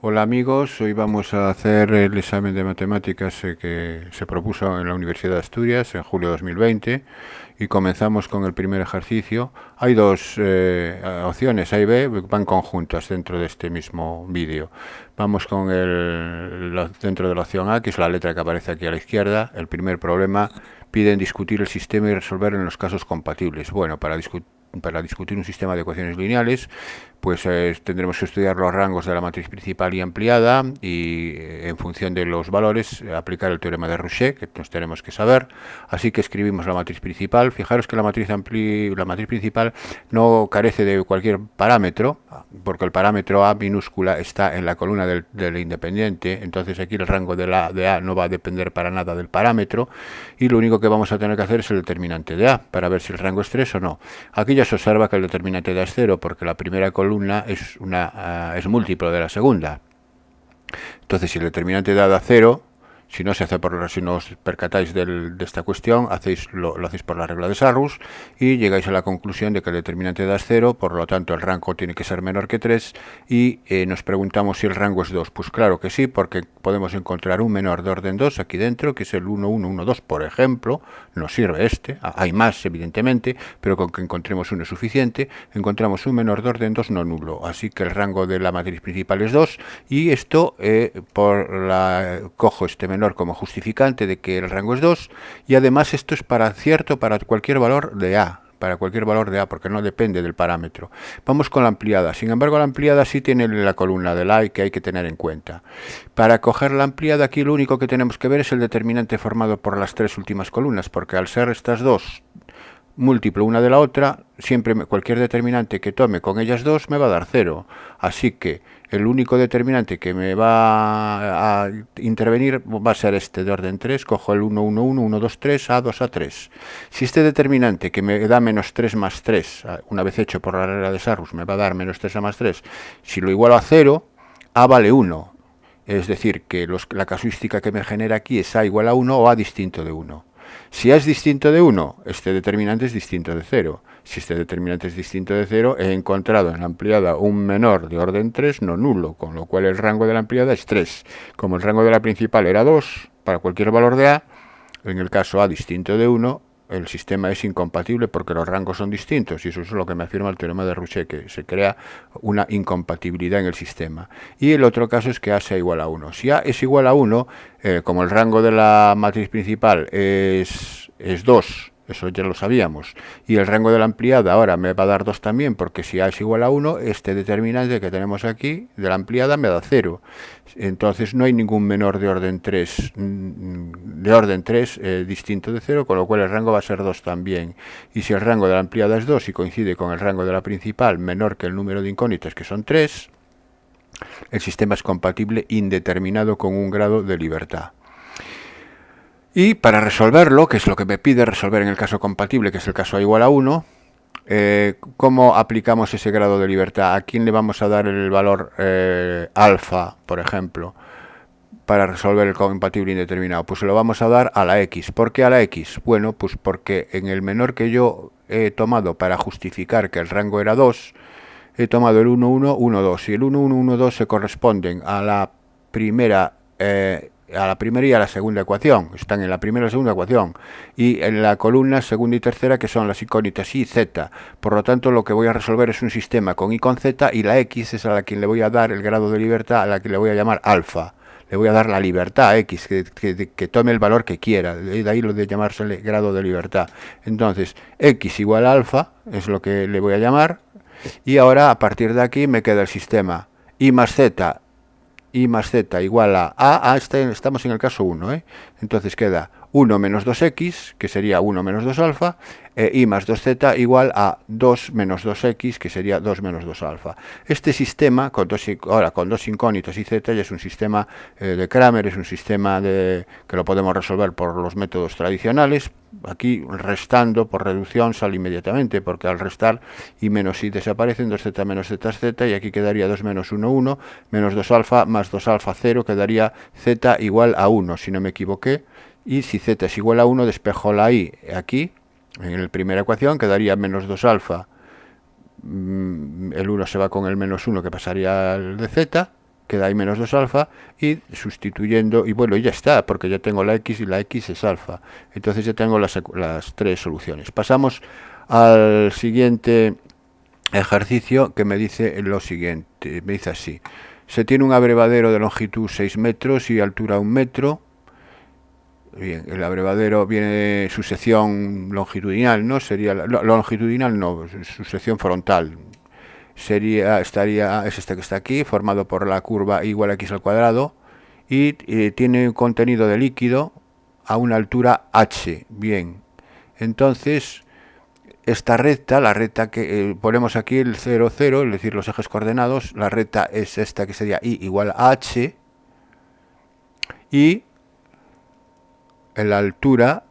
Hola amigos, hoy vamos a hacer el examen de matemáticas que se propuso en la Universidad de Asturias en julio de 2020 y comenzamos con el primer ejercicio. Hay dos opciones, A y B, van conjuntas dentro de este mismo vídeo. Vamos con dentro de la opción A, que es la letra que aparece aquí a la izquierda. El primer problema: piden discutir el sistema y resolver en los casos compatibles. Bueno, para discutir un sistema de ecuaciones lineales, pues tendremos que estudiar los rangos de la matriz principal y ampliada y en función de los valores aplicar el teorema de Rouchet, que nos tenemos que saber. Así que escribimos la matriz principal. Fijaros que la matriz principal no carece de cualquier parámetro, porque el parámetro A minúscula está en la columna del independiente. Entonces aquí el rango de A no va a depender para nada del parámetro, y lo único que vamos a tener que hacer es el determinante de A para ver si el rango es 3 o no. Aquí ya se observa que el determinante de A es 0, porque la primera columna es múltiplo de la segunda. Entonces, si el determinante da 0, si no os percatáis de esta cuestión, lo hacéis por la regla de Sarrus y llegáis a la conclusión de que el determinante da 0, por lo tanto el rango tiene que ser menor que 3, y nos preguntamos si el rango es 2. Pues claro que sí, porque podemos encontrar un menor de orden 2 aquí dentro, que es el 1, 1, 1, 2, por ejemplo. Nos sirve este, hay más evidentemente, pero con que encontremos uno es suficiente. Encontramos un menor de orden 2 no nulo, así que el rango de la matriz principal es 2, y esto cojo este menor como justificante de que el rango es 2, y además esto es cierto para cualquier valor de A, porque no depende del parámetro. Vamos con la ampliada. Sin embargo, la ampliada sí tiene la columna del A, y que hay que tener en cuenta. Para coger la ampliada, aquí lo único que tenemos que ver es el determinante formado por las tres últimas columnas, porque al ser estas dos múltiplo una de la otra, siempre cualquier determinante que tome con ellas dos me va a dar 0. Así que el único determinante que me va a intervenir va a ser este de orden 3. Cojo el 1, 1, 1, 1, 2, 3, A2, A3. Si este determinante que me da menos 3 más 3, una vez hecho por la regla de Sarrus, me va a dar menos 3 A más 3, si lo igualo a 0, A vale 1. Es decir, que la casuística que me genera aquí es A igual a 1 o A distinto de 1. Si A es distinto de 1, este determinante es distinto de 0. Si este determinante es distinto de 0, he encontrado en la ampliada un menor de orden 3 no nulo, con lo cual el rango de la ampliada es 3. Como el rango de la principal era 2, para cualquier valor de A, en el caso A distinto de 1, el sistema es incompatible porque los rangos son distintos, y eso es lo que me afirma el teorema de Rouchet, que se crea una incompatibilidad en el sistema. Y el otro caso es que A sea igual a 1. Si A es igual a 1, como el rango de la matriz principal es 2, eso ya lo sabíamos, y el rango de la ampliada ahora me va a dar 2 también, porque si A es igual a 1, este determinante que tenemos aquí de la ampliada me da 0. Entonces no hay ningún menor de orden 3 distinto de 0, con lo cual el rango va a ser 2 también. Y si el rango de la ampliada es 2 y coincide con el rango de la principal menor que el número de incógnitas, que son 3, el sistema es compatible indeterminado con un grado de libertad. Y para resolverlo, que es lo que me pide resolver en el caso compatible, que es el caso A igual a 1, ¿cómo aplicamos ese grado de libertad? ¿A quién le vamos a dar el valor alfa, por ejemplo, para resolver el compatible indeterminado? Pues se lo vamos a dar a la X. ¿Por qué a la X? Bueno, pues porque en el menor que yo he tomado para justificar que el rango era 2, he tomado el 1, 1, 1, 2. Y el 1, 1, 1, 2 se corresponden a la primera y a la segunda ecuación. Están en la primera y la segunda ecuación, y en la columna segunda y tercera, que son las incógnitas y z. Por lo tanto, lo que voy a resolver es un sistema con y con z, y la X es a la que le voy a dar el grado de libertad, a la que le voy a llamar alfa. Le voy a dar la libertad a X, que tome el valor que quiera. De ahí lo de llamársele grado de libertad. Entonces, X igual a alfa es lo que le voy a llamar. Y ahora, a partir de aquí, me queda el sistema y más z igual a estamos en el caso 1, entonces queda 1 menos 2x, que sería 1 menos 2 alfa, y más 2z igual a 2 menos 2x, que sería 2 menos 2 alfa. Este sistema, ahora con dos incógnitas y z, ya es un sistema de Cramer, es un sistema que lo podemos resolver por los métodos tradicionales. Aquí, restando por reducción, sale inmediatamente, porque al restar y menos y desaparecen, 2z menos z es z, y aquí quedaría 2 menos 1, 1, menos 2 alfa, más 2 alfa, 0, quedaría z igual a 1, si no me equivoqué. Y si z es igual a 1, despejo la i aquí, en la primera ecuación, quedaría menos 2 alfa, el 1 se va con el menos 1, que pasaría al de z, queda ahí menos 2 alfa, y sustituyendo, y bueno, ya está, porque ya tengo la x y la x es alfa. Entonces ya tengo las 3 soluciones. Pasamos al siguiente ejercicio, que me dice lo siguiente, me dice así: se tiene un abrevadero de longitud 6 metros y altura 1 metro. Bien, el abrevadero viene su sección longitudinal, ¿no? Sería longitudinal, no, su sección frontal. Es este que está aquí, formado por la curva igual a x al cuadrado, y tiene un contenido de líquido a una altura h. Bien, entonces esta recta, la recta que ponemos aquí el 0, 0, es decir, los ejes coordenados, la recta es esta que sería y igual a h, y en la altura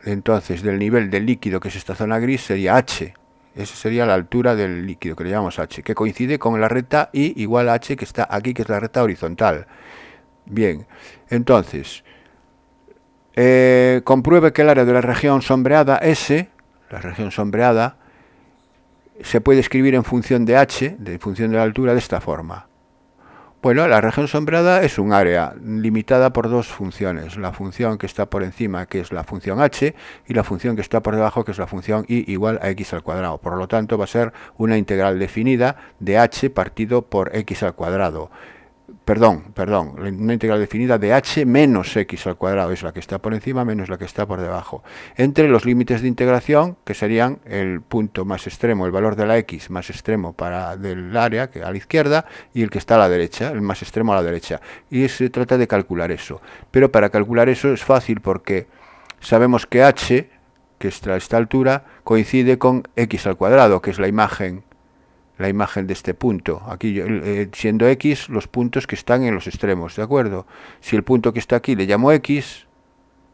entonces del nivel del líquido, que es esta zona gris, sería h. Esa sería la altura del líquido, que le llamamos h, que coincide con la recta y igual a h que está aquí, que es la recta horizontal. Bien, entonces compruebe que el área de la región sombreada S, la región sombreada, se puede escribir en función de h, en función de la altura, de esta forma. Bueno, la región sombreada es un área limitada por 2 funciones: la función que está por encima, que es la función h, y la función que está por debajo, que es la función y igual a x al cuadrado. Por lo tanto, va a ser una integral definida de h partido por x al cuadrado. Perdón, una integral definida de h menos x al cuadrado, es la que está por encima menos la que está por debajo, entre los límites de integración, que serían el punto más extremo, el valor de la x más extremo del área, que a la izquierda, y el que está a la derecha, el más extremo a la derecha. Y se trata de calcular eso. Pero para calcular eso es fácil, porque sabemos que h, que es a esta altura, coincide con x al cuadrado, que es la imagen de este punto. Aquí, siendo x, los puntos que están en los extremos, ¿de acuerdo? Si el punto que está aquí le llamo x,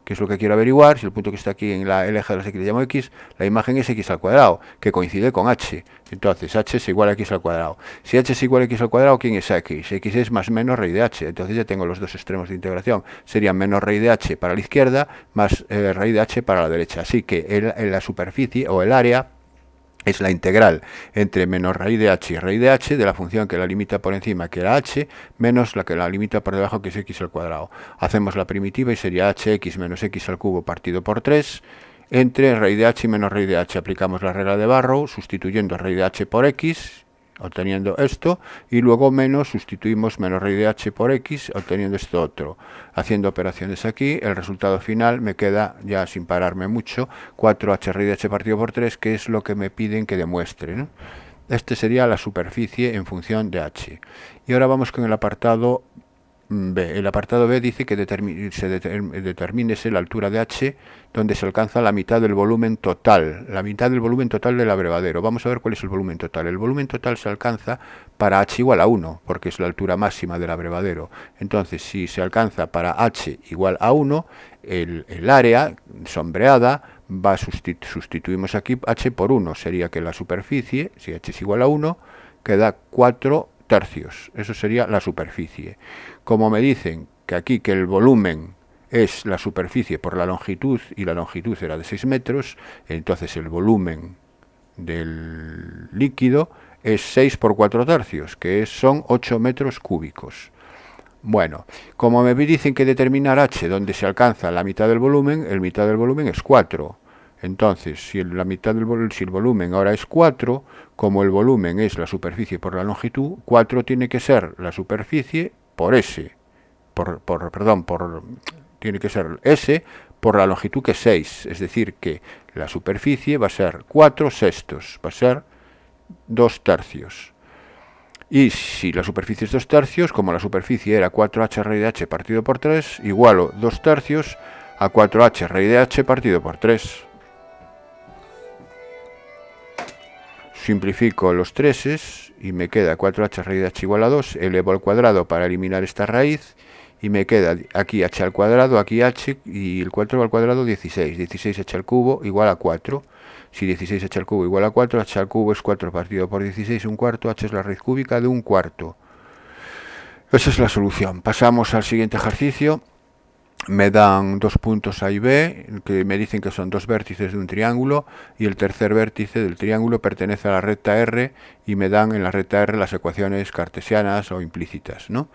que es lo que quiero averiguar, si el punto que está aquí en el eje de las x le llamo x, la imagen es x al cuadrado, que coincide con h. Entonces, h es igual a x al cuadrado. Si h es igual a x al cuadrado, ¿quién es x? X es más menos raíz de h. Entonces ya tengo los dos extremos de integración. Serían menos raíz de h para la izquierda, más raíz de h para la derecha. Así que en la superficie o el área es la integral entre menos raíz de h y raíz de h de la función que la limita por encima, que era h, menos la que la limita por debajo, que es x al cuadrado. Hacemos la primitiva y sería hx menos x al cubo partido por 3, entre raíz de h y menos raíz de h. Aplicamos la regla de Barrow, sustituyendo raíz de h por x, obteniendo esto, y luego menos, sustituimos menos raíz de h por x, obteniendo esto otro. Haciendo operaciones aquí, el resultado final me queda, ya sin pararme mucho, 4h raíz de h partido por 3, que es lo que me piden que demuestre, ¿no? Este sería la superficie en función de h. Y ahora vamos con el apartado B. El apartado B dice que determínese la altura de h donde se alcanza la mitad del volumen total, del abrevadero. Vamos a ver cuál es el volumen total. El volumen total se alcanza para h igual a 1, porque es la altura máxima del abrevadero. Entonces, si se alcanza para h igual a 1, el área sombreada sustituimos aquí h por 1. Sería que la superficie, si h es igual a 1, queda 4 tercios. Eso sería la superficie. Como me dicen que aquí que el volumen es la superficie por la longitud, y la longitud era de 6 metros, entonces el volumen del líquido es 6 por 4 tercios, que son 8 metros cúbicos. Bueno, como me dicen que determinar h donde se alcanza la mitad del volumen, el mitad del volumen es 4. Entonces, si el volumen ahora es 4, como el volumen es la superficie por la longitud, 4 tiene que ser la superficie por S, tiene que ser S por la longitud, que es 6, es decir, que la superficie va a ser 4 sextos, va a ser 2 tercios. Y si la superficie es 2 tercios, como la superficie era 4h raíz de h partido por 3, igualo 2 tercios a 4h raíz de h partido por 3. Simplifico los treses y me queda 4h raíz de h igual a 2, elevo al cuadrado para eliminar esta raíz, y me queda aquí h al cuadrado, aquí h, y el 4 al cuadrado 16, 16h al cubo igual a 4. Si 16h al cubo igual a 4, h al cubo es 4 partido por 16, un cuarto, h es la raíz cúbica de un cuarto. Esa es la solución. Pasamos al siguiente ejercicio. me dan dos puntos A y B, que me dicen que son dos vértices de un triángulo, y el tercer vértice del triángulo pertenece a la recta R, y me dan en la recta R las ecuaciones cartesianas o implícitas, ¿no?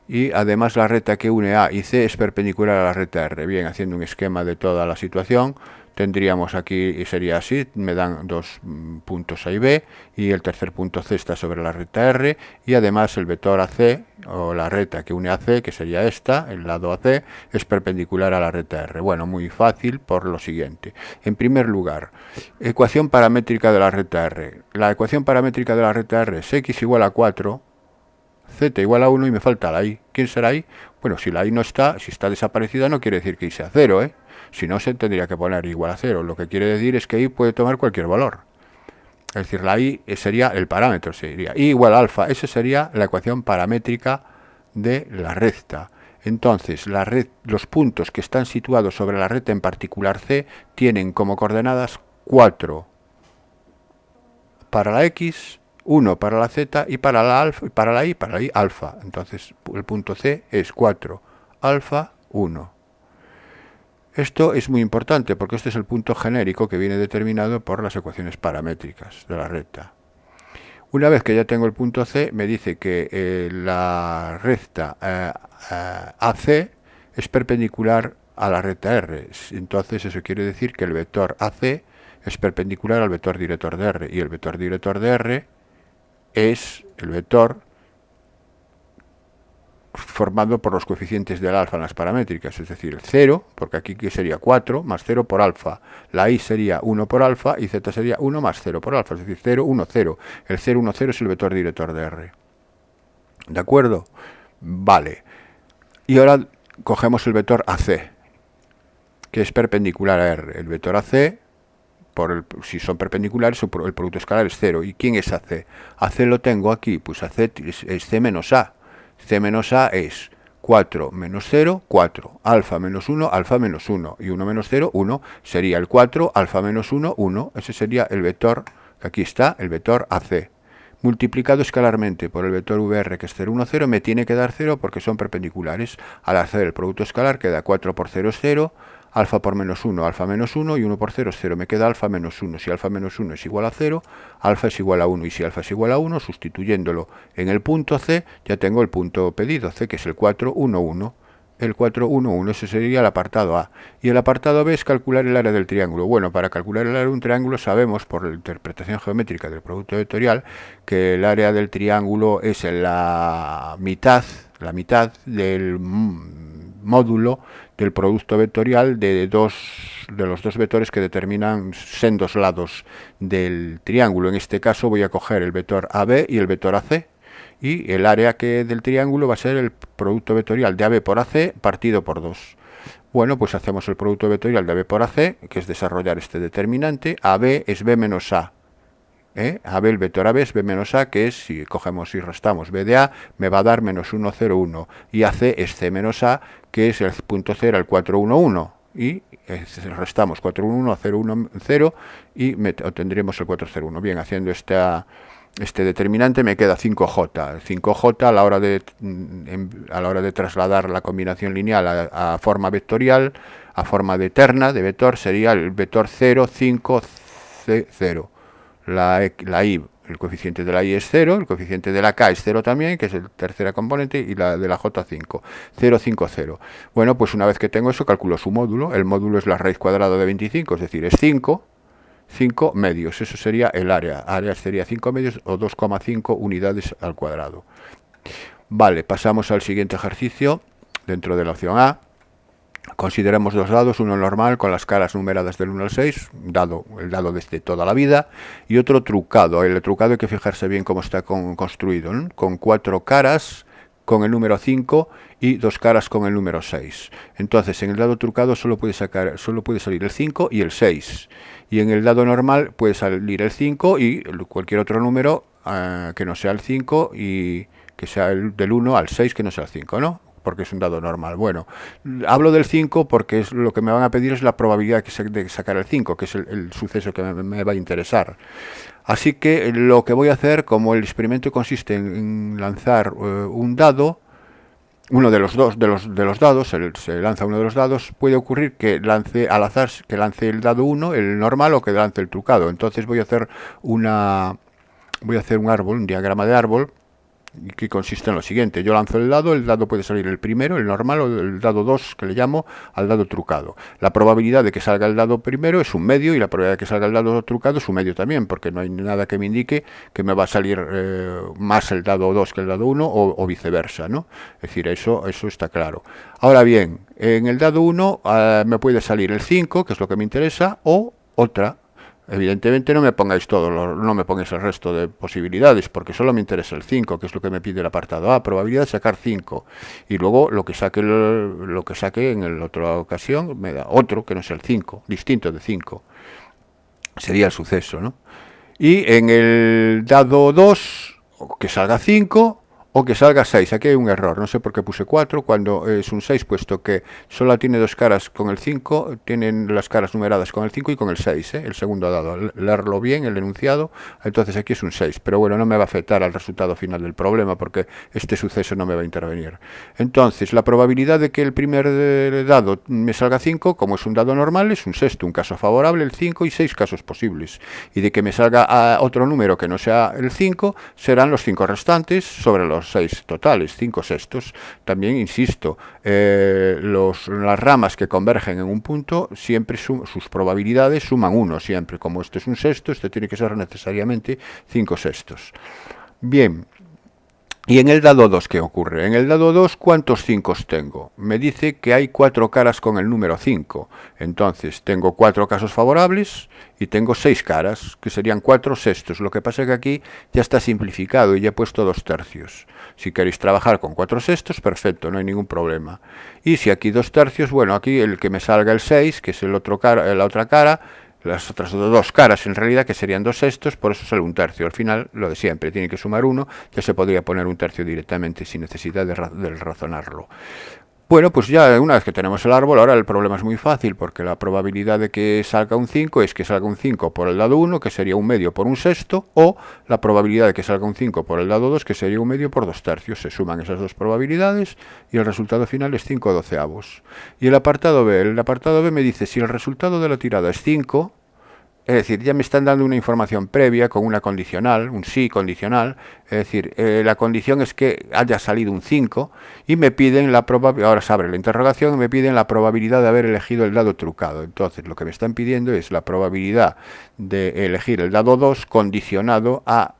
Y además la recta que une A y C es perpendicular a la recta R. Bien, haciendo un esquema de toda la situación, tendríamos aquí, y sería así, me dan dos puntos A y B, y el tercer punto C está sobre la recta R, y además el vector AC, o la recta que une a C, que sería esta, el lado AC, es perpendicular a la recta R. Bueno, muy fácil por lo siguiente. En primer lugar, ecuación paramétrica de la recta R. La ecuación paramétrica de la recta R es x igual a 4, z igual a 1 y me falta la y. ¿Quién será y? Bueno, si la y no está, si está desaparecida, no quiere decir que y sea 0, ¿eh? Si no, se tendría que poner igual a 0. Lo que quiere decir es que y puede tomar cualquier valor. Es decir, la y sería el parámetro, sería y igual a alfa. Esa sería la ecuación paramétrica de la recta. Entonces, los puntos que están situados sobre la recta, en particular C, tienen como coordenadas 4 para la X, 1 para la Z y para la alfa, para la y alfa. Entonces, el punto C es 4, alfa, 1. Esto es muy importante porque este es el punto genérico que viene determinado por las ecuaciones paramétricas de la recta. Una vez que ya tengo el punto C, me dice que la recta AC es perpendicular a la recta R. Entonces eso quiere decir que el vector AC es perpendicular al vector director de R. Y el vector director de R es el vector formado por los coeficientes del alfa en las paramétricas, es decir, el 0, porque aquí sería 4 más 0 por alfa, la y sería 1 por alfa y z sería 1 más 0 por alfa, es decir, 0, 1, 0. El 0, 1, 0 es el vector director de R. ¿De acuerdo? Vale. Y ahora cogemos el vector AC, que es perpendicular a R. El vector AC, si son perpendiculares, el producto escalar es 0. ¿Y quién es AC? AC lo tengo aquí, pues AC es C menos A. C menos A es 4 menos 0, 4. Alfa menos 1, alfa menos 1. Y 1 menos 0, 1. Sería el 4, alfa menos 1, 1. Ese sería el vector, que aquí está, el vector AC. Multiplicado escalarmente por el vector VR, que es 0, 1, 0, me tiene que dar 0 porque son perpendiculares. Al hacer el producto escalar queda 4 por 0 es 0. Alfa por menos 1, alfa menos 1, y 1 por 0 es 0, me queda alfa menos 1. Si alfa menos 1 es igual a 0, alfa es igual a 1, y si alfa es igual a 1, sustituyéndolo en el punto C, ya tengo el punto pedido, C, que es el 4, 1, 1. El 4, 1, 1, ese sería el apartado A. Y el apartado B es calcular el área del triángulo. Bueno, para calcular el área de un triángulo sabemos, por la interpretación geométrica del producto vectorial, que el área del triángulo es la mitad del módulo del producto vectorial de los dos vectores que determinan sendos lados del triángulo. En este caso voy a coger el vector AB y el vector AC, y el área del triángulo va a ser el producto vectorial de AB por AC partido por 2. Bueno, pues hacemos el producto vectorial de AB por AC, que es desarrollar este determinante. AB es B menos A. AB, el vector AB es B menos A, que es, si cogemos y restamos B de A, me va a dar menos 1, 0, 1. Y AC es C menos A, que es el punto C, el 4, 1, 1. Y restamos 4, 1, 1, 0, 1, 0, y obtendremos el 4, 0, 1. Bien, haciendo este determinante me queda 5J. 5J a la hora de trasladar la combinación lineal a forma vectorial, a forma de terna, de vector, sería el vector 0, 5, 0. La y, el coeficiente de la y es 0, el coeficiente de la k es 0 también, que es el tercera componente, y la de la j 5, 0, 5, 0. Bueno, pues una vez que tengo eso, calculo su módulo. El módulo es la raíz cuadrada de 25, es decir, es 5 medios. Eso sería el área. Área sería 5 medios o 2,5 unidades al cuadrado. Vale, pasamos al siguiente ejercicio dentro de la opción A. Consideremos dos dados, uno normal con las caras numeradas del 1 al 6, el dado desde toda la vida, y otro trucado. El trucado hay que fijarse bien cómo está construido, ¿no? Con 4 caras con el número 5 y 2 caras con el número 6. Entonces, en el dado trucado solo puede salir el 5 y el 6. Y en el dado normal puede salir el 5 y cualquier otro número que no sea el 5 y que sea del 1 al 6 que no sea el 5, ¿no? Porque es un dado normal. Bueno, hablo del 5 porque es lo que me van a pedir es la probabilidad de sacar el 5, que es el suceso que me va a interesar. Así que lo que voy a hacer, como el experimento consiste en lanzar un dado, uno de los dos de los dados, se lanza uno de los dados, puede ocurrir que lance al azar, que lance el dado 1, el normal, o que lance el trucado. Entonces voy a hacer un árbol, un diagrama de árbol, que consiste en lo siguiente: yo lanzo el dado puede salir el primero, el normal, o el dado 2, que le llamo, al dado trucado. La probabilidad de que salga el dado primero es un medio, y la probabilidad de que salga el dado trucado es un medio también, porque no hay nada que me indique que me va a salir más el dado 2 que el dado 1, o viceversa, ¿no? Es decir, eso está claro. Ahora bien, en el dado 1 me puede salir el 5, que es lo que me interesa, o otra. Evidentemente no me pongáis no me pongáis el resto de posibilidades, porque solo me interesa el 5, que es lo que me pide el apartado A, probabilidad de sacar 5. Y luego lo que saque en la otra ocasión me da otro que no es el 5, distinto de 5. Sería el suceso, ¿no? Y en el dado 2, que salga 5 o que salga 6. Aquí hay un error, no sé por qué puse 4 cuando es un 6, puesto que solo tiene dos caras con el 5, tienen las caras numeradas con el 5 y con el 6, el segundo dado. Leerlo bien, el enunciado, entonces aquí es un 6, pero bueno, no me va a afectar al resultado final del problema, porque este suceso no me va a intervenir. Entonces, la probabilidad de que el primer dado me salga 5, como es un dado normal, es un sexto, un caso favorable, el 5, y 6 casos posibles. Y de que me salga otro número que no sea el 5, serán los 5 restantes sobre los 6 totales, 5 sextos. También insisto, las ramas que convergen en un punto, siempre sus probabilidades suman 1 siempre. Como este es un sexto, este tiene que ser necesariamente 5 sextos. Bien. ¿Y en el dado 2 qué ocurre? En el dado 2, ¿cuántos 5 tengo? Me dice que hay 4 caras con el número 5. Entonces, tengo 4 casos favorables y tengo 6 caras, que serían 4 sextos. Lo que pasa es que aquí ya está simplificado y ya he puesto 2 tercios. Si queréis trabajar con 4 sextos, perfecto, no hay ningún problema. Y si aquí 2 tercios, bueno, aquí el que me salga el 6, que es la otra cara, las otras dos caras en realidad, que serían 2 sextos, por eso sale un tercio. Al final, lo de siempre, tiene que sumar 1, ya se podría poner un tercio directamente sin necesidad de razonarlo. Bueno, pues ya una vez que tenemos el árbol, ahora el problema es muy fácil, porque la probabilidad de que salga un 5 es que salga un 5 por el dado 1, que sería un medio por un sexto, o la probabilidad de que salga un 5 por el dado 2, que sería un medio por 2 tercios. Se suman esas dos probabilidades y el resultado final es 5 doceavos. Y el apartado B me dice, si el resultado de la tirada es 5, es decir, ya me están dando una información previa con una condicional, un sí condicional, es decir, la condición es que haya salido un 5 y me piden la probabilidad, ahora se abre la interrogación, y me piden la probabilidad de haber elegido el dado trucado. Entonces, lo que me están pidiendo es la probabilidad de elegir el dado 2 condicionado a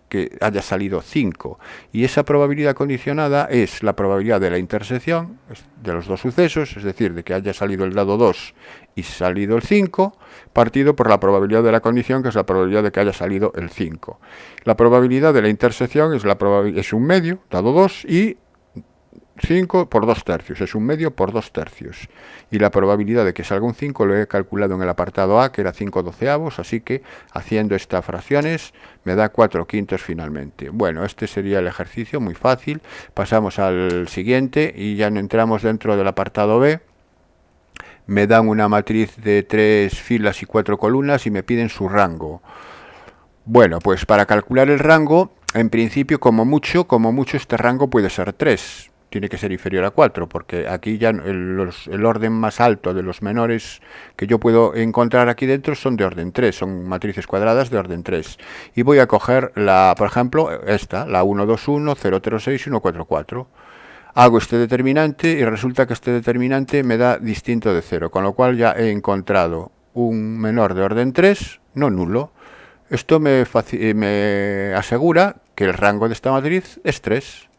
que haya salido 5, y esa probabilidad condicionada es la probabilidad de la intersección de los dos sucesos, es decir, de que haya salido el dado 2 y salido el 5, partido por la probabilidad de la condición, que es la probabilidad de que haya salido el 5. La probabilidad de la intersección es un medio, dado 2, y 5 por 2 tercios, es un medio por 2 tercios. Y la probabilidad de que salga un 5 lo he calculado en el apartado A, que era 5 doceavos, así que haciendo estas fracciones me da 4 quintos finalmente. Bueno, este sería el ejercicio, muy fácil. Pasamos al siguiente y ya no entramos dentro del apartado B. Me dan una matriz de 3 filas y 4 columnas y me piden su rango. Bueno, pues para calcular el rango, en principio, como mucho este rango puede ser 3. Tiene que ser inferior a 4, porque aquí ya el orden más alto de los menores que yo puedo encontrar aquí dentro son de orden 3, son matrices cuadradas de orden 3. Y voy a coger, por ejemplo, esta, la 1, 2, 1, 0, 0, 6 y 1, 4, 4. Hago este determinante y resulta que este determinante me da distinto de 0, con lo cual ya he encontrado un menor de orden 3, no nulo. Esto me asegura que el rango de esta matriz es 3.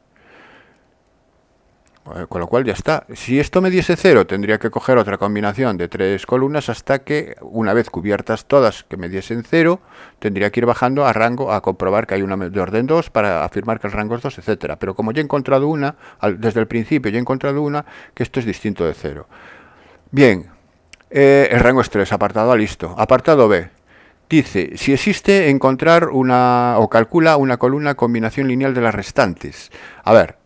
Con lo cual ya está. Si esto me diese 0, tendría que coger otra combinación de 3 columnas hasta que, una vez cubiertas todas que me diesen 0, tendría que ir bajando a rango a comprobar que hay una de orden 2 para afirmar que el rango es 2, etcétera. Pero como ya he encontrado una, desde el principio ya he encontrado una, que esto es distinto de 0. Bien, el rango es 3, apartado A, listo. Apartado B. Dice, si existe, encontrar o calcula una columna combinación lineal de las restantes. A ver,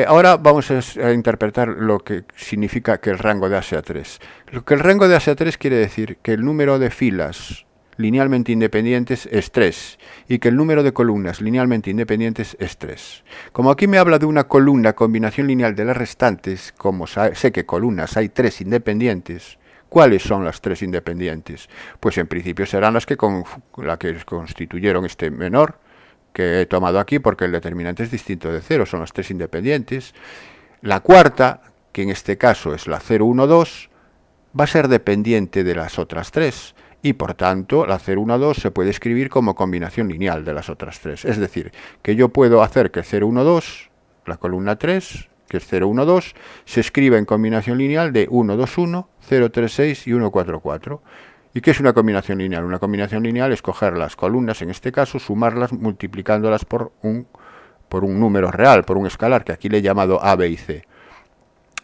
ahora vamos a interpretar lo que significa que el rango de A sea 3. Lo que el rango de A sea 3 quiere decir que el número de filas linealmente independientes es 3 y que el número de columnas linealmente independientes es 3. Como aquí me habla de una columna combinación lineal de las restantes, como sé que columnas hay 3 independientes, ¿cuáles son las 3 independientes? Pues en principio serán las que constituyeron este menor que he tomado aquí, porque el determinante es distinto de 0, son las 3 independientes. La cuarta, que en este caso es la 0, 1, 2, va a ser dependiente de las otras 3. Y por tanto, la 0, 1, 2 se puede escribir como combinación lineal de las otras 3. Es decir, que yo puedo hacer que 0, 1, 2, la columna 3, que es 0, 1, 2, se escriba en combinación lineal de 1, 2, 1, 0, 3, 6 y 1, 4, 4. ¿Y qué es una combinación lineal? Una combinación lineal es coger las columnas, en este caso, sumarlas multiplicándolas por un número real, por un escalar, que aquí le he llamado A, B y C.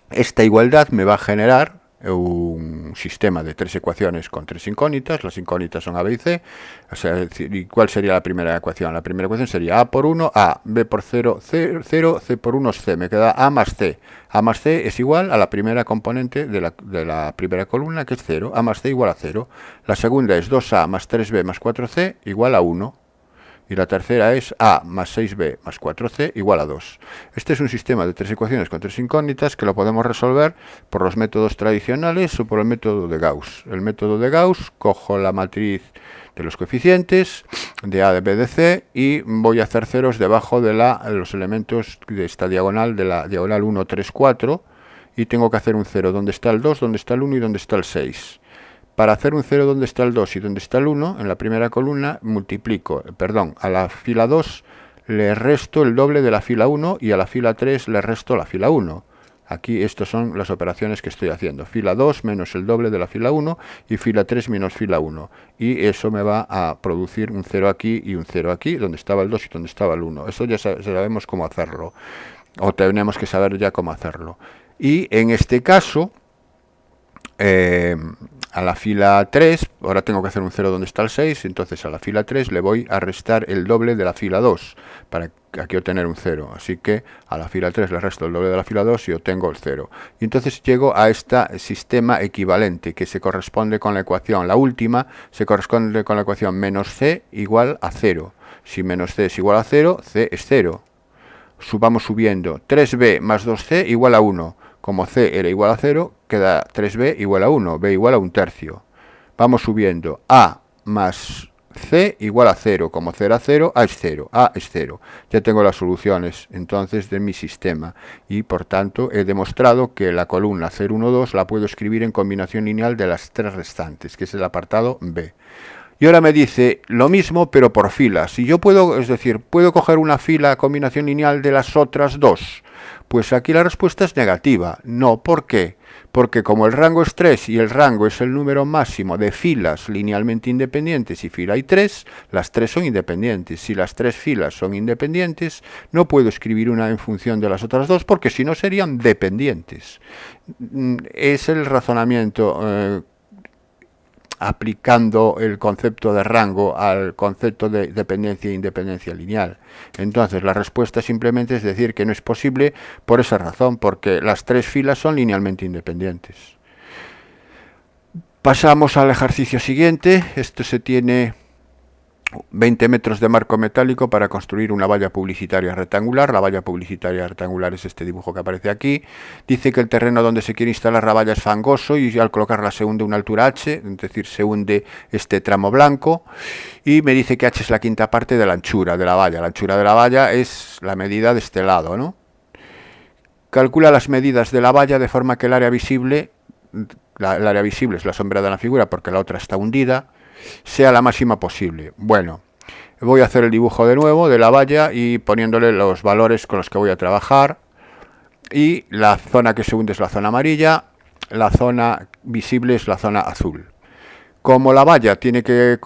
Esta igualdad me va a generar un sistema de 3 ecuaciones con 3 incógnitas. Las incógnitas son A, B y C. O sea, ¿y cuál sería la primera ecuación? La primera ecuación sería A por 1, A, B por 0, 0, C por 1 es C. Me queda A más C. A más C es igual a la primera componente de la primera columna, que es 0. A más C igual a 0. La segunda es 2A más 3B más 4C igual a 1. Y la tercera es A más 6B más 4C igual a 2. Este es un sistema de 3 ecuaciones con 3 incógnitas que lo podemos resolver por los métodos tradicionales o por el método de Gauss. El método de Gauss, cojo la matriz de los coeficientes de A, de B, de C y voy a hacer ceros debajo de los elementos de esta diagonal, de la diagonal 1, 3, 4, y tengo que hacer un 0 donde está el 2, donde está el 1 y donde está el 6. Para hacer un 0 donde está el 2 y donde está el 1, en la primera columna a la fila 2 le resto el doble de la fila 1 y a la fila 3 le resto la fila 1. Aquí estas son las operaciones que estoy haciendo. Fila 2 menos el doble de la fila 1 y fila 3 menos fila 1. Y eso me va a producir un 0 aquí y un 0 aquí, donde estaba el 2 y donde estaba el 1. Eso ya sabemos cómo hacerlo. O tenemos que saber ya cómo hacerlo. Y en este caso, a la fila 3, ahora tengo que hacer un 0 donde está el 6, entonces a la fila 3 le voy a restar el doble de la fila 2 para aquí obtener un 0. Así que a la fila 3 le resto el doble de la fila 2 y obtengo el 0. Y entonces llego a este sistema equivalente que se corresponde con la ecuación. La última se corresponde con la ecuación menos C igual a 0. Si menos C es igual a 0, C es 0. Vamos subiendo. 3B más 2C igual a 1. Como C era igual a 0, queda 3B igual a 1, B igual a 1/3. Vamos subiendo. A más C igual a 0. Como C era 0, A es 0. A es 0. Ya tengo las soluciones entonces de mi sistema. Y por tanto he demostrado que la columna 0, 1, 2 la puedo escribir en combinación lineal de las 3 restantes, que es el apartado B. Y ahora me dice lo mismo, pero por filas. Y yo puedo coger una fila combinación lineal de las otras 2. Pues aquí la respuesta es negativa. No, ¿por qué? Porque como el rango es 3 y el rango es el número máximo de filas linealmente independientes y fila hay 3, las 3 son independientes. Si las 3 filas son independientes, no puedo escribir una en función de las otras 2 porque si no serían dependientes. Es el razonamiento aplicando el concepto de rango al concepto de dependencia e independencia lineal. Entonces la respuesta simplemente es decir que no es posible por esa razón, porque las 3 filas son linealmente independientes. Pasamos al ejercicio siguiente. Esto se tiene 20 metros de marco metálico para construir una valla publicitaria rectangular. La valla publicitaria rectangular es este dibujo que aparece aquí. Dice que el terreno donde se quiere instalar la valla es fangoso y al colocarla se hunde una altura h, es decir, se hunde este tramo blanco. Y me dice que h es la quinta parte de la anchura de la valla. La anchura de la valla es la medida de este lado, ¿no? Calcula las medidas de la valla de forma que el área visible, el área visible es la sombra de la figura porque la otra está hundida, sea la máxima posible. Bueno, voy a hacer el dibujo de nuevo de la valla y poniéndole los valores con los que voy a trabajar. Y la zona que se hunde es la zona amarilla, la zona visible es la zona azul. Como la valla tiene que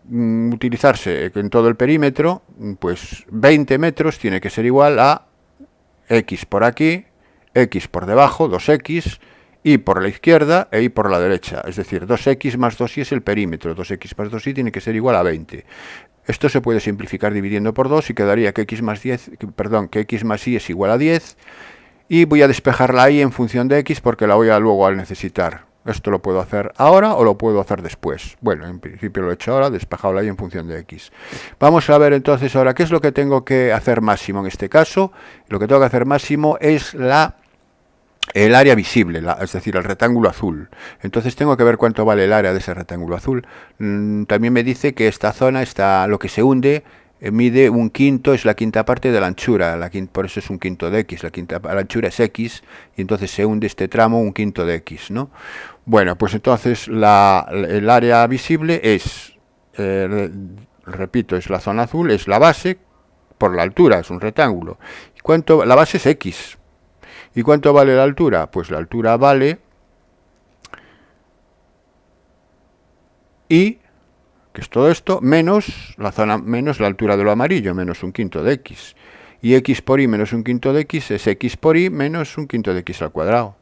utilizarse en todo el perímetro, pues 20 metros tiene que ser igual a X por aquí, X por debajo, 2X, Y por la izquierda e Y por la derecha. Es decir, 2X más 2Y es el perímetro. 2X más 2Y tiene que ser igual a 20. Esto se puede simplificar dividiendo por 2 y quedaría que X más Y es igual a 10. Y voy a despejar la Y en función de X porque la voy a luego al necesitar. Esto lo puedo hacer ahora o lo puedo hacer después. Bueno, en principio lo he hecho ahora, despejado la y en función de x. Vamos a ver entonces ahora qué es lo que tengo que hacer máximo en este caso. Lo que tengo que hacer máximo es el área visible, es decir, el rectángulo azul. Entonces tengo que ver cuánto vale el área de ese rectángulo azul. También me dice que esta zona, lo que se hunde, mide un quinto, es la quinta parte de la anchura, por eso es un quinto de x, la anchura es x, y entonces se hunde este tramo un quinto de x, ¿no? Bueno, pues entonces el área visible es, repito, es la zona azul, es la base, por la altura, es un rectángulo. La base es x. ¿Y cuánto vale la altura? Pues la altura vale y, que es todo esto, menos la altura de lo amarillo, menos un quinto de x. Y x por y menos un quinto de x es x por y menos un quinto de x al cuadrado.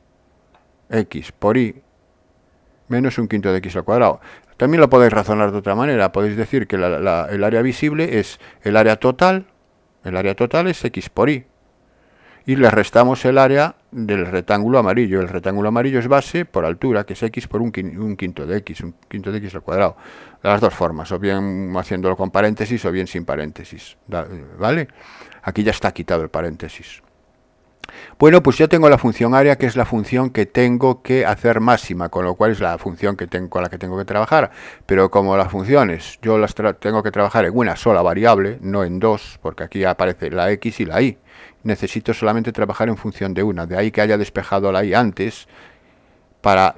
X por y menos un quinto de x al cuadrado. También lo podéis razonar de otra manera. Podéis decir que el área visible es el área total. El área total es x por y. Y le restamos el área del rectángulo amarillo. El rectángulo amarillo es base por altura, que es x por un quinto de x al cuadrado. De las dos formas, o bien haciéndolo con paréntesis o bien sin paréntesis. ¿Vale? Aquí ya está quitado el paréntesis. Bueno, pues ya tengo la función área, que es la función que tengo que hacer máxima, con lo cual es la función con la que tengo que trabajar. Pero como las funciones yo las tengo que trabajar en una sola variable, no en dos, porque aquí aparece la x y la y. Necesito solamente trabajar en función de una, de ahí que haya despejado la y antes para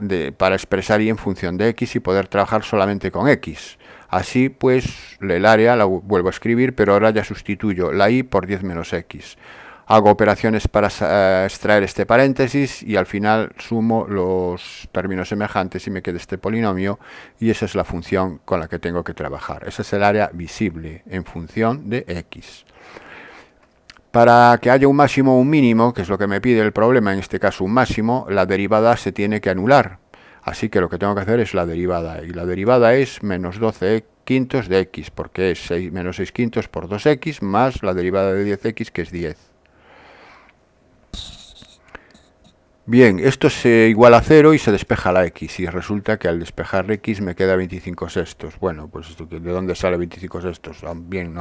expresar y en función de x y poder trabajar solamente con x. Así pues, el área la vuelvo a escribir, pero ahora ya sustituyo la y por 10 menos x. Hago operaciones para extraer este paréntesis y al final sumo los términos semejantes y me queda este polinomio, y esa es la función con la que tengo que trabajar. Ese es el área visible en función de x. Para que haya un máximo o un mínimo, que es lo que me pide el problema, en este caso un máximo, la derivada se tiene que anular. Así que lo que tengo que hacer es la derivada, y la derivada es menos 12 quintos de x, porque es menos 6 quintos por 2x, más la derivada de 10x, que es 10. Bien, esto se iguala a 0 y se despeja la x, y resulta que al despejar x me queda 25 sextos. Bueno, pues ¿de dónde sale 25 sextos? Bien,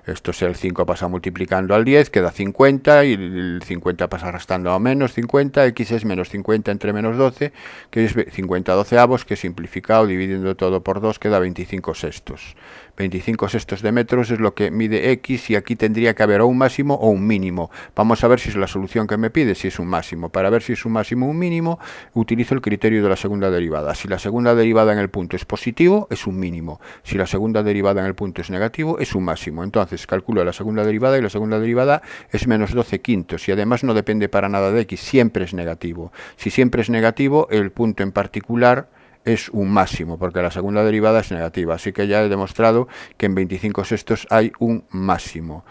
esto es el 5 pasa multiplicando al 10, queda 50, y el 50 pasa restando a menos 50, x es menos 50 entre menos 12, que es 50 doceavos, que simplificado, dividiendo todo por 2, queda 25 sextos. 25 sextos de metros es lo que mide x, y aquí tendría que haber o un máximo o un mínimo. Vamos a ver si es la solución que me pide, si es un máximo. Para ver si es un máximo o un mínimo, utilizo el criterio de la segunda derivada. Si la segunda derivada en el punto es positivo, es un mínimo. Si la segunda derivada en el punto es negativo, es un máximo. Entonces calculo la segunda derivada, y la segunda derivada es menos 12 quintos, y además no depende para nada de x, siempre es negativo. Si siempre es negativo, el punto en particular es un máximo, porque la segunda derivada es negativa. Así que ya he demostrado que en 25 sextos hay un máximo.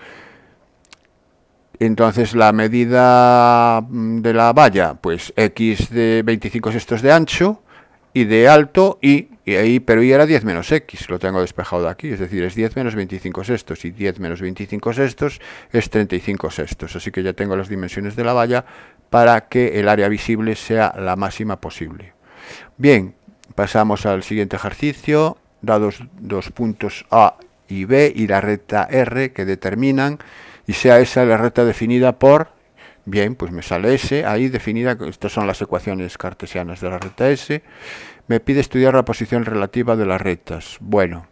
Entonces la medida de la valla, pues x de 25 sextos de ancho y de alto, pero y era 10 menos x, lo tengo despejado de aquí, es decir, es 10 menos 25 sextos, y 10 menos 25 sextos es 35 sextos. Así que ya tengo las dimensiones de la valla para que el área visible sea la máxima posible. Bien, pasamos al siguiente ejercicio. Dados dos puntos A y B y la recta R que determinan, y sea esa la recta definida por, bien, pues me sale S ahí definida. Estas son las ecuaciones cartesianas de la recta S. Me pide estudiar la posición relativa de las rectas. Bueno,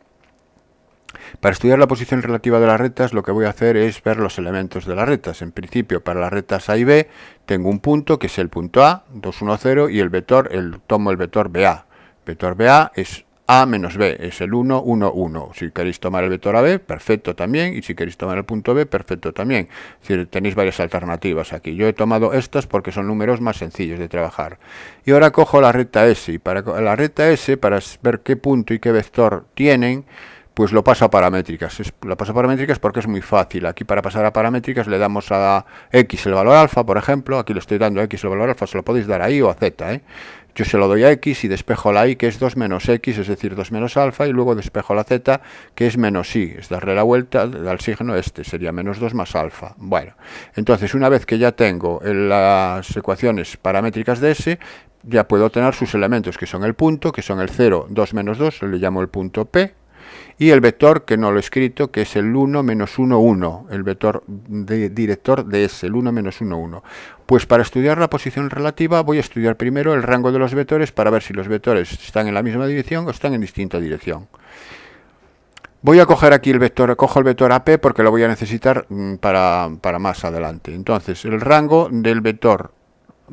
para estudiar la posición relativa de las rectas, lo que voy a hacer es ver los elementos de las rectas. En principio, para las rectas A y B, tengo un punto, que es el punto A, 2, 1, 0, y el vector, tomo el vector BA. Vector BA es A menos B, es el 1, 1, 1. Si queréis tomar el vector AB, perfecto también, y si queréis tomar el punto B, perfecto también. Es decir, tenéis varias alternativas aquí. Yo he tomado estas porque son números más sencillos de trabajar. Y ahora cojo la recta S, y para la recta S, para ver qué punto y qué vector tienen, pues lo paso a paramétricas. Lo paso a paramétricas porque es muy fácil. Aquí para pasar a paramétricas le damos a X el valor alfa, por ejemplo. Aquí le estoy dando a X el valor alfa, se lo podéis dar a Y o a Z, Yo se lo doy a X y despejo la Y, que es 2 menos X, es decir, 2 menos alfa, y luego despejo la Z, que es menos Y. Es darle la vuelta al signo sería menos 2 más alfa. Bueno, entonces una vez que ya tengo las ecuaciones paramétricas de S, ya puedo obtener sus elementos, que son el punto, que son el 0, 2 menos 2, le llamo el punto P, y el vector, que no lo he escrito, que es el 1 menos 1, 1, el vector director de S, el 1 menos 1, 1. Pues para estudiar la posición relativa voy a estudiar primero el rango de los vectores para ver si los vectores están en la misma dirección o están en distinta dirección. Voy a coger aquí el vector, cojo el vector AP porque lo voy a necesitar para más adelante. Entonces, el rango del vector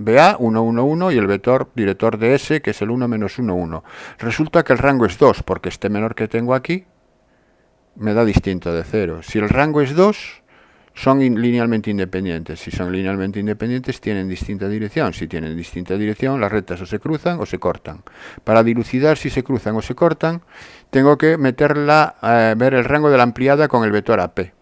BA, 1, 1, 1, y el vector director de S, que es el 1 menos 1, 1. Resulta que el rango es 2, porque este menor que tengo aquí me da distinto de 0. Si el rango es 2, son linealmente independientes. Si son linealmente independientes, tienen distinta dirección. Si tienen distinta dirección, las rectas o se cruzan o se cortan. Para dilucidar si se cruzan o se cortan, tengo que ver el rango de la ampliada con el vector AP.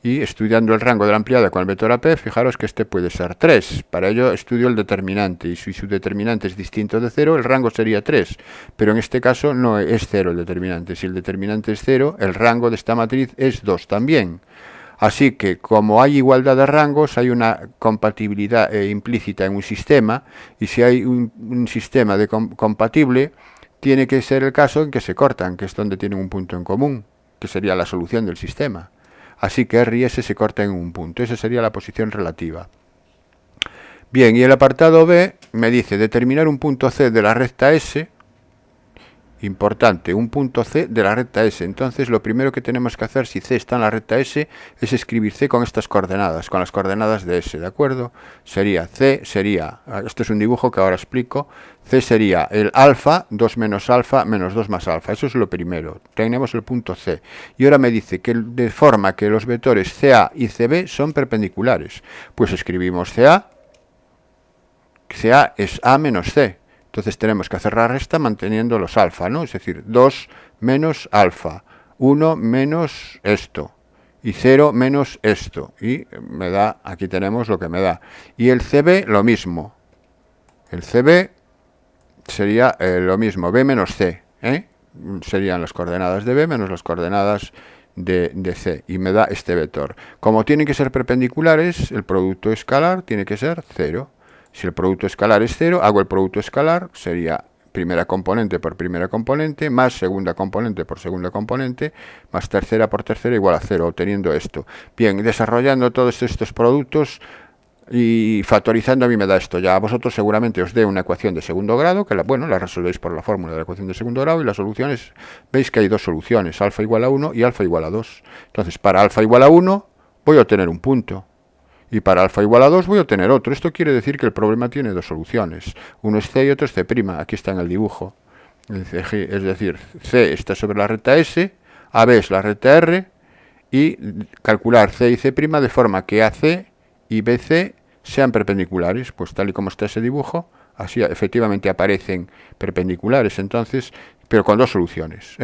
Y estudiando el rango de la ampliada con el vector AP, fijaros que este puede ser 3. Para ello estudio el determinante, y si su determinante es distinto de 0, el rango sería 3. Pero en este caso no es 0 el determinante. Si el determinante es 0, el rango de esta matriz es 2 también. Así que, como hay igualdad de rangos, hay una compatibilidad implícita en un sistema, y si hay un sistema compatible, tiene que ser el caso en que se cortan, que es donde tienen un punto en común, que sería la solución del sistema. Así que R y S se cortan en un punto. Esa sería la posición relativa. Bien, y el apartado B me dice determinar un punto C de la recta S. Importante, un punto C de la recta S. Entonces, lo primero que tenemos que hacer, si C está en la recta S, es escribir C con estas coordenadas, con las coordenadas de S, ¿de acuerdo? Esto es un dibujo que ahora explico, C sería el alfa, 2 menos alfa, menos 2 más alfa. Eso es lo primero. Tenemos el punto C. Y ahora me dice que de forma que los vectores CA y CB son perpendiculares. Pues escribimos CA es A menos C. Entonces tenemos que hacer la resta manteniendo los alfa, ¿no? Es decir, 2 menos alfa, 1 menos esto, y 0 menos esto. Y me da, aquí tenemos lo que me da. Y el CB, lo mismo. El CB sería lo mismo, B menos C, serían las coordenadas de B menos las coordenadas de C. Y me da este vector. Como tienen que ser perpendiculares, el producto escalar tiene que ser 0. Si el producto escalar es 0, hago el producto escalar, sería primera componente por primera componente, más segunda componente por segunda componente, más tercera por tercera igual a 0, obteniendo esto. Bien, desarrollando todos estos productos y factorizando, a mí me da esto. Ya a vosotros seguramente os dé una ecuación de segundo grado, que la resolvéis por la fórmula de la ecuación de segundo grado, y las soluciones, veis que hay dos soluciones, alfa igual a 1 y alfa igual a 2. Entonces, para alfa igual a 1, voy a obtener un punto. Y para alfa igual a 2 voy a obtener otro. Esto quiere decir que el problema tiene dos soluciones. Uno es C y otro es C'. Aquí está en el dibujo. Es decir, C está sobre la recta S, AB es la recta R, y calcular C y C' de forma que AC y BC sean perpendiculares. Pues tal y como está ese dibujo, así efectivamente aparecen perpendiculares, entonces, pero con dos soluciones.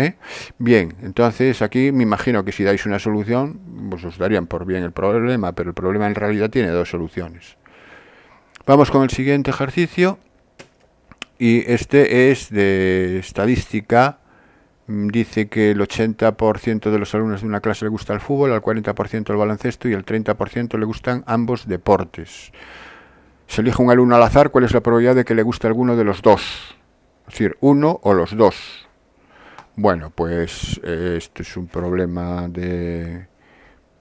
Bien, entonces aquí me imagino que si dais una solución, pues os darían por bien el problema, pero el problema en realidad tiene dos soluciones. Vamos con el siguiente ejercicio, y este es de estadística. Dice que el 80% de los alumnos de una clase le gusta el fútbol, al 40% el baloncesto y al 30% le gustan ambos deportes. Se elige un alumno al azar, ¿cuál es la probabilidad de que le guste alguno de los dos? Es decir, uno o los dos. Bueno, pues esto es un problema de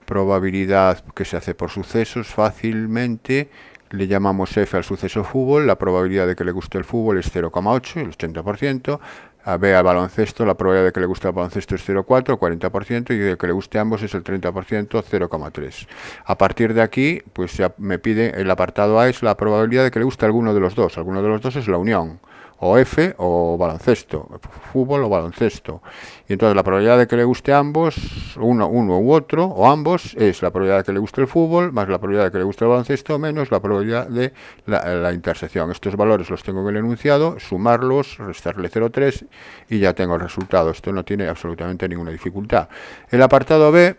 probabilidad que se hace por sucesos fácilmente. Le llamamos F al suceso fútbol. La probabilidad de que le guste el fútbol es 0,8, el 80%. A B al baloncesto, la probabilidad de que le guste el baloncesto es 0,4, 40%, y de que le guste ambos es el 30%, 0,3. A partir de aquí, pues ya me pide, el apartado A es la probabilidad de que le guste alguno de los dos. Alguno de los dos es la unión. o F o baloncesto, fútbol o baloncesto. Y entonces la probabilidad de que le guste ambos, uno u otro, o ambos, es la probabilidad de que le guste el fútbol, más la probabilidad de que le guste el baloncesto, menos la probabilidad de la intersección. Estos valores los tengo en el enunciado, sumarlos, restarle 0,3 y ya tengo el resultado. Esto no tiene absolutamente ninguna dificultad. El apartado B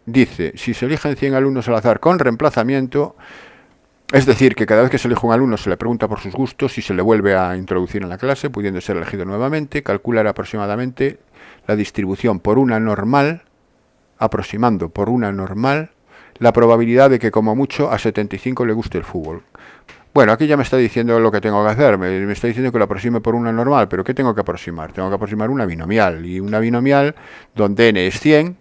dice, si se eligen 100 alumnos al azar con reemplazamiento, es decir, que cada vez que se elige un alumno se le pregunta por sus gustos y se le vuelve a introducir en la clase, pudiendo ser elegido nuevamente, calcular aproximadamente la distribución por una normal, aproximando por una normal, la probabilidad de que como mucho a 75 le guste el fútbol. Bueno, aquí ya me está diciendo lo que tengo que hacer, me está diciendo que lo aproxime por una normal, pero ¿qué tengo que aproximar? Tengo que aproximar una binomial, y una binomial donde n es 100,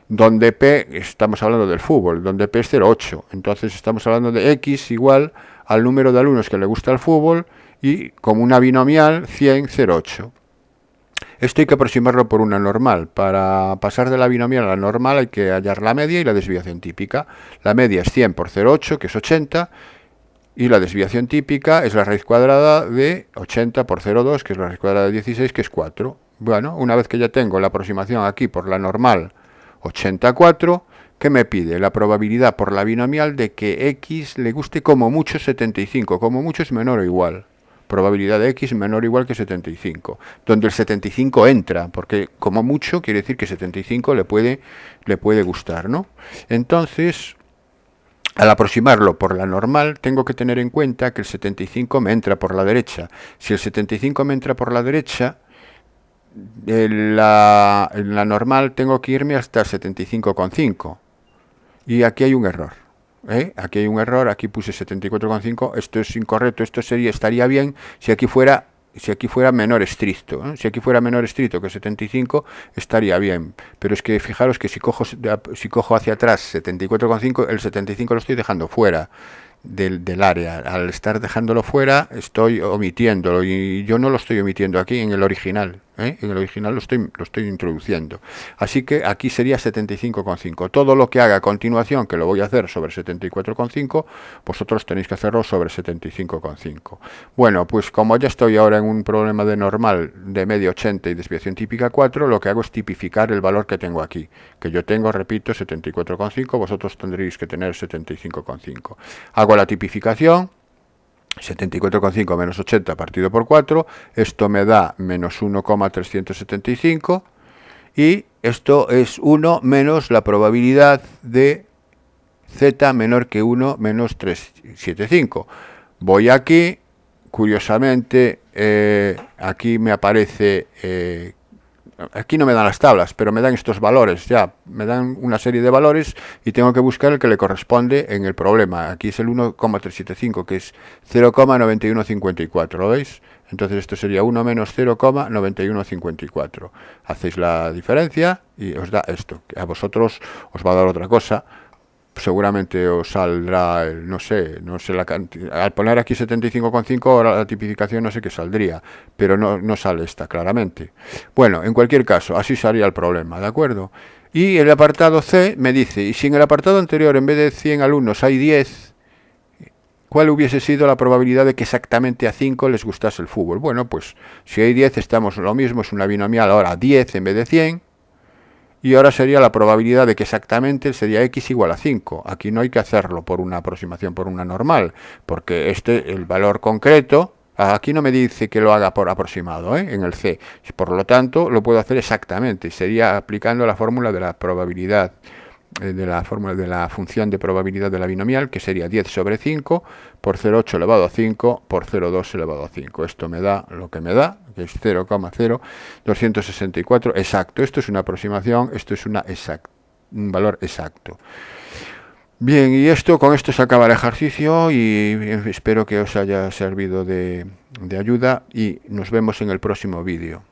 donde P, estamos hablando del fútbol, donde P es 0,8. Entonces estamos hablando de X igual al número de alumnos que le gusta el fútbol y como una binomial 100, 0,8. Esto hay que aproximarlo por una normal. Para pasar de la binomial a la normal hay que hallar la media y la desviación típica. La media es 100 por 0,8, que es 80, y la desviación típica es la raíz cuadrada de 80 por 0,2, que es la raíz cuadrada de 16, que es 4. Bueno, una vez que ya tengo la aproximación aquí por la normal, 84, ¿qué me pide? La probabilidad por la binomial de que X le guste como mucho 75, como mucho es menor o igual. Probabilidad de X menor o igual que 75, donde el 75 entra, porque como mucho quiere decir que 75 le puede gustar, ¿no? Entonces, al aproximarlo por la normal, tengo que tener en cuenta que el 75 me entra por la derecha. Si el 75 me entra por la derecha, en la normal tengo que irme hasta 75,5 y aquí hay un error, aquí hay un error, aquí puse 74,5, esto es incorrecto, esto estaría bien si aquí fuera menor estricto, si aquí fuera menor estricto que 75 estaría bien, pero es que fijaros que si cojo hacia atrás 74,5, el 75 lo estoy dejando fuera del área. Al estar dejándolo fuera estoy omitiéndolo, y yo no lo estoy omitiendo aquí en el original, en el original lo estoy introduciendo, así que aquí sería 75,5. Todo lo que haga a continuación, que lo voy a hacer sobre 74,5, vosotros tenéis que hacerlo sobre 75,5. Bueno, pues como ya estoy ahora en un problema de normal de media 80 y desviación típica 4, lo que hago es tipificar el valor que tengo aquí, que yo tengo, repito, 74,5, vosotros tendréis que tener 75,5. Hago la tipificación, 74,5 menos 80 partido por 4, esto me da menos 1,375, y esto es 1 menos la probabilidad de z menor que 1 menos 375. Voy aquí, curiosamente, aquí me aparece... aquí no me dan las tablas, pero me dan estos valores, ya, me dan una serie de valores y tengo que buscar el que le corresponde en el problema. Aquí es el 1,375, que es 0,9154, ¿lo veis? Entonces esto sería 1 menos 0,9154. Hacéis la diferencia y os da esto, que a vosotros os va a dar otra cosa. Seguramente os saldrá, no sé la cantidad. Al poner aquí 75,5, ahora la tipificación no sé qué saldría, pero no sale esta claramente. Bueno, en cualquier caso, así sería el problema, ¿de acuerdo? Y el apartado C me dice, y si en el apartado anterior en vez de 100 alumnos hay 10, ¿cuál hubiese sido la probabilidad de que exactamente a 5 les gustase el fútbol? Bueno, pues si hay 10 estamos lo mismo, es una binomial ahora 10 en vez de 100. Y ahora sería la probabilidad de que exactamente sería x igual a 5. Aquí no hay que hacerlo por una aproximación por una normal, porque el valor concreto, aquí no me dice que lo haga por aproximado, en el C. Por lo tanto, lo puedo hacer exactamente. Sería aplicando la fórmula de la probabilidad, de la función de probabilidad de la binomial, que sería 10 sobre 5 por 0,8 elevado a 5 por 0,2 elevado a 5. Esto me da lo que me da, que es 0,0264 exacto. Esto es una aproximación, esto es un valor exacto. Bien, y con esto se acaba el ejercicio y espero que os haya servido de ayuda y nos vemos en el próximo vídeo.